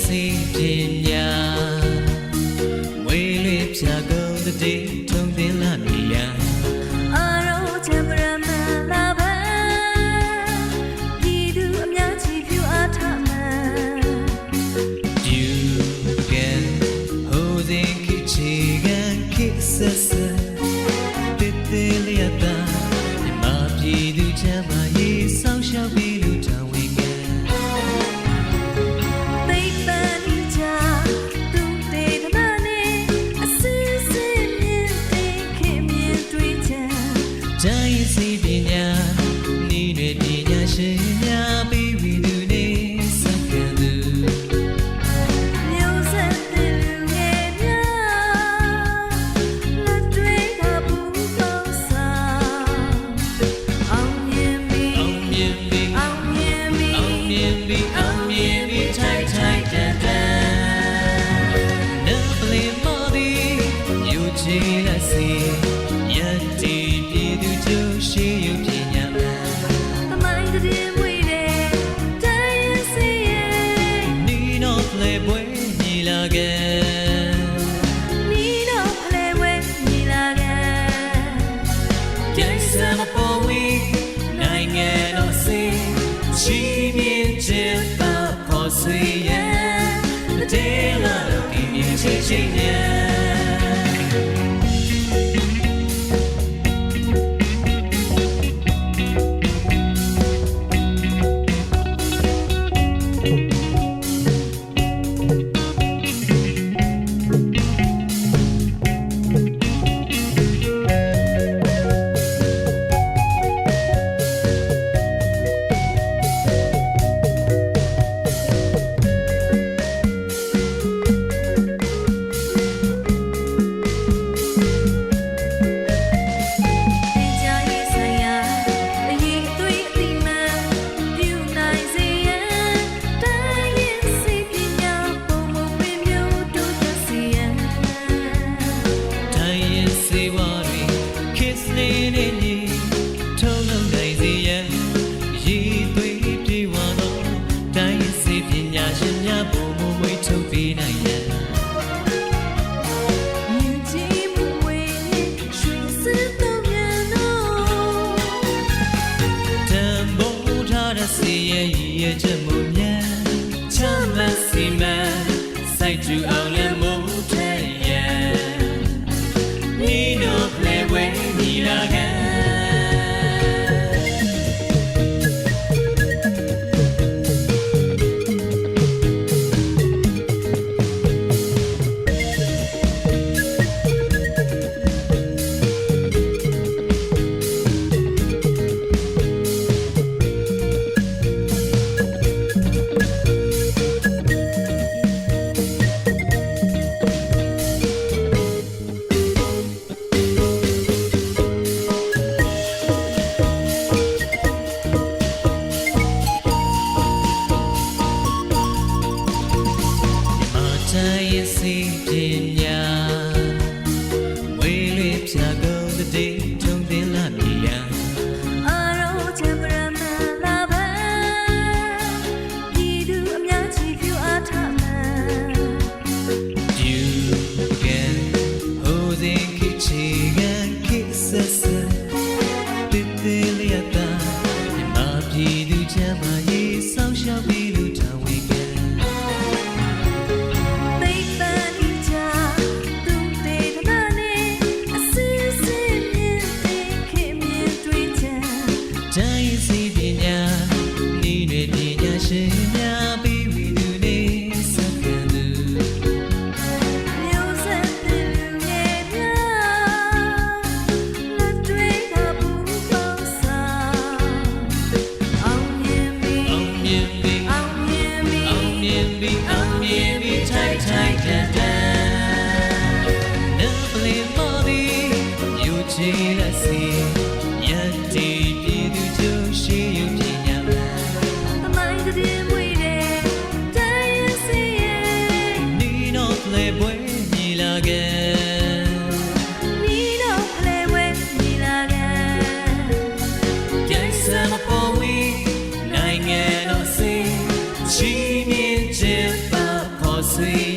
စီပညာဝေးလေးဖြာကုန်တဲ့ထုံတင်လာနေရအာရောချမ်းပရမလာပါဒီသူအများကြီးဖြူအားထားမှန်ယူကန်ဟိုစဉ်ခိချီကန်ခိဆက်ဆက်တေးသေးလေးရတာမြမပြည်သူချမ်းပါရေးဆောင်းရှောက်ပြီးလူတောင်းဝင်ကန်တိုင်းစီပညာနီးတွေပညာရှင်များပြီးဝီသူနေစက္ကန့်သူမျိုးဆက်တဲ့လူငယ်များလက်တွေကဘူးကောင်းစားအောင်မြင်ပြီအောင်မြင်ပြီအောင်မြင်ပြီအောင်မြင်ပြီအောင်မြင်ပြီထိုက်ထိုက်တန်တန်နပလီမော်ဒီယူချီလက်စီယက်တီပြည်သူကျိုးရှိယူပညာသမိုင်းတဲ့ဝေးတဲ့တိုင်းစီရဲ့နီနော်ဖလေပွဲညီလာခဲ့နီနော်ဖလေပွဲညီလာခဲ့ကျိစမပေါ်ဝီနိုင်ငံတော်စီချီးမြှင့်ခြင်းပါပေါ်ဆွေရဲ့တေးလာတော့ဒီမြင့်ချင်းချင်းရဲ့စီရဲ့ရဲ့ချက်မှုများချမ်းသာစီမံစိုက်ထူအောင်လည်းမို့တဲ့ရဲ့နီနိုဖလေဝဲညီလာခံတိုင်းစီပညာဝေးလေးဖြာကုန်တဲ့ထုံတင်လာနေရအာရောချမ်းပရမလာပါဒီသူအများကြီးဖြူအားထားမှန်ယူကန်ဟိုစဉ်ခိချီကန်ခိဆက်ဆက်တေးသေးလေးရတာမြမပြည်သူချမ်းပါရေးဆောင်းရှောက်ပြီးလူတောင်းဝင်ကန်တိုင်းစီပညာနီးတွေပညာရှင်များပြီးဝီသူနေစက္ကန့်သူမျိုးဆက်တဲ့လူငယ်များလက်တွေကဘူးကောင်းစားအောင်မြင်ပြီအောင်မြင်ပြီအောင်မြင်ပြီအောင်မြင်ပြီအောင်မြင်ပြီထိုက်ထိုက်တန်တန်နပလီမော်ဒီယူချီလက်စီယက်တီပြည်သူကျိုးရှိယူပညာသမိုင်းတဲ့ဝေးတဲ့တိုင်းစီရဲ့နီနော်ဖလေပွဲညီလာခဲ့နီနော်ဖလေပွဲညီလာခဲ့ကျိစမပေါ်ဝီနိုင်ငံတော်စီချီးမြှင့်ခြင်းပါ ဆွေ